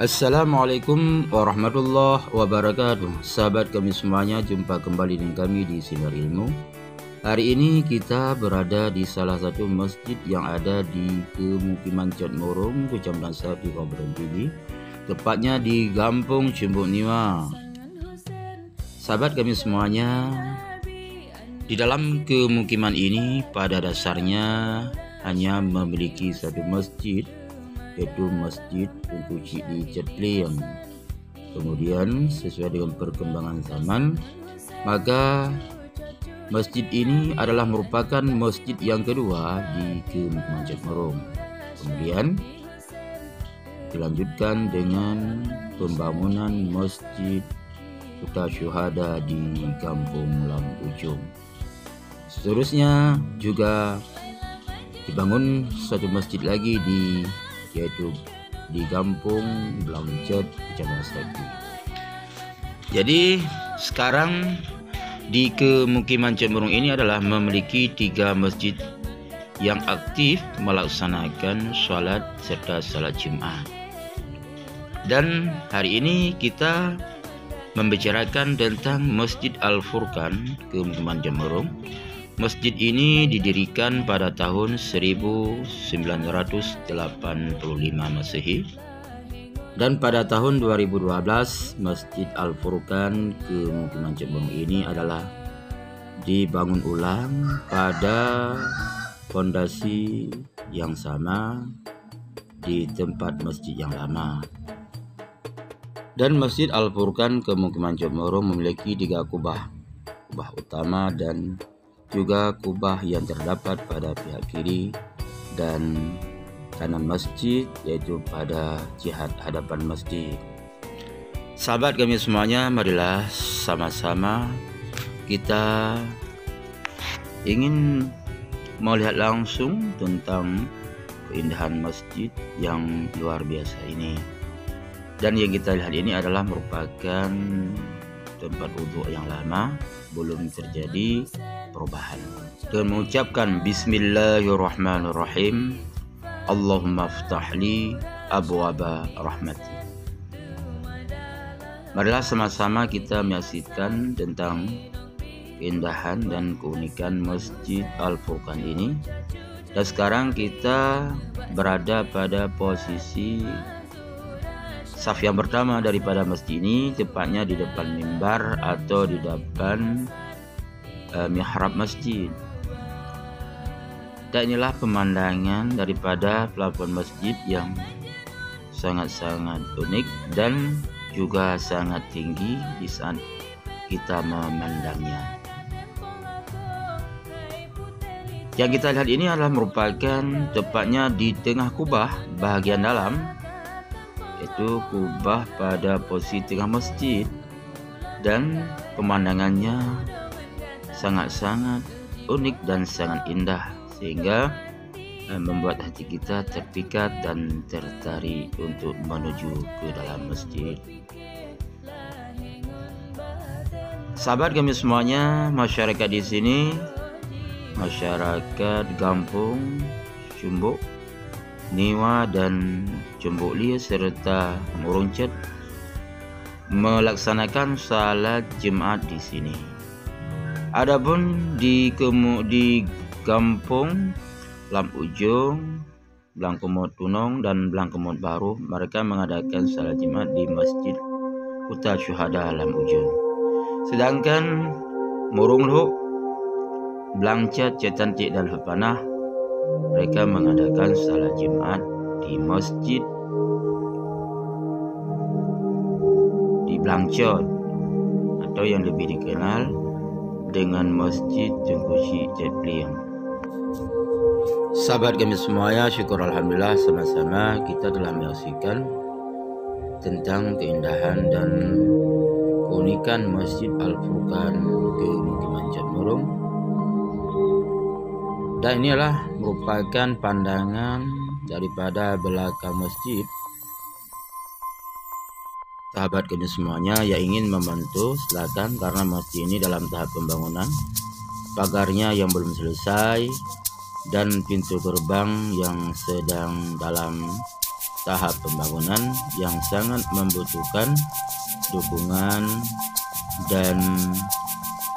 Assalamualaikum warahmatullahi wabarakatuh. Sahabat kami semuanya, jumpa kembali dengan kami di Sinar Ilmu. Hari ini kita berada di salah satu masjid yang ada di pemukiman Cotmorong, Kecamatan Sapi, Kabupaten Pidi, tepatnya di Kampung Cimbuk Niwa. Sahabat kami semuanya, di dalam pemukiman ini pada dasarnya hanya memiliki satu masjid, yaitu Masjid Tunku Cik Cetliang. Kemudian sesuai dengan perkembangan zaman, maka masjid ini adalah merupakan masjid yang kedua di pemukiman Cotmorong. Kemudian dilanjutkan dengan pembangunan Masjid Kota Syuhada di Kampung Lam Ujung. Seterusnya juga dibangun satu masjid lagi yaitu di Kampung Blangcet, Kecamatan Sapi. Jadi sekarang di pemukiman Cotmorong ini adalah memiliki 3 masjid yang aktif melaksanakan sholat serta salat Jumat. Dan hari ini kita membicarakan tentang Masjid Al-Furqan pemukiman Cotmorong. Masjid ini didirikan pada tahun 1985 Masehi, dan pada tahun 2012 Masjid Al-Furqan pemukiman Cotmorong ini adalah dibangun ulang pada fondasi yang sama di tempat masjid yang lama. Dan Masjid Al-Furqan pemukiman Cotmorong memiliki 3 kubah utama dan juga kubah yang terdapat pada pihak kiri dan kanan masjid, yaitu pada jihad hadapan masjid. Sahabat kami semuanya, marilah sama-sama kita ingin melihat langsung tentang keindahan masjid yang luar biasa ini. Dan yang kita lihat ini adalah merupakan tempat wudhu yang lama, belum terjadi perubahan. Dan mengucapkan Bismillahirrahmanirrahim, Allahumma ftahli abwaba rahmati. Marilah sama-sama kita menyaksikan tentang keindahan dan keunikan Masjid Al-Furqan ini. Dan sekarang kita berada pada posisi saf yang pertama daripada masjid ini, tepatnya di depan mimbar atau di depan mihrab masjid. Dan inilah pemandangan daripada plafon masjid yang sangat-sangat unik dan juga sangat tinggi di saat kita memandangnya. Yang kita lihat ini adalah merupakan tepatnya di tengah kubah bahagian dalam, yaitu kubah pada posisi tengah masjid, dan pemandangannya sangat-sangat unik dan sangat indah, sehingga membuat hati kita terpikat dan tertarik untuk menuju ke dalam masjid. Sahabat kami semuanya, masyarakat di sini, masyarakat Kampung Cimbuk Niwa dan Cimbuk Lia serta Moroncet melaksanakan salat Jumat di sini. Adapun di Kampung Lam Ujung, Blangkemot Tunong dan Blangkemot Baru, mereka mengadakan salat Jumat di Masjid Kota Syuhada Lam Ujung. Sedangkan Moronglo, Blangcet, Cetantik dan Lepanah, mereka mengadakan salat Jumat di Masjid di Blangcet, atau yang lebih dikenal dengan Masjid Tunku Cik Cetliang. Sahabat kami semuanya, syukur alhamdulillah sama-sama kita telah menyaksikan tentang keindahan dan keunikan Masjid Al-Furqan pemukiman Cotmorong. Dan inilah merupakan pandangan daripada belakang masjid. Sahabat kami semuanya yang ingin membantu, silakan, karena masjid ini dalam tahap pembangunan. Pagarnya yang belum selesai dan pintu gerbang yang sedang dalam tahap pembangunan yang sangat membutuhkan dukungan dan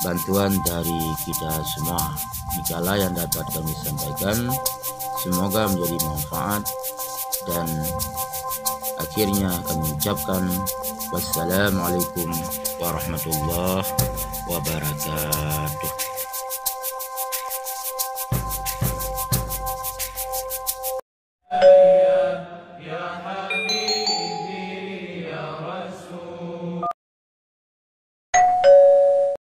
bantuan dari kita semua. Demikianlah yang dapat kami sampaikan, semoga menjadi manfaat, dan akhirnya kami ucapkan wassalamualaikum warahmatullahi wabarakatuh.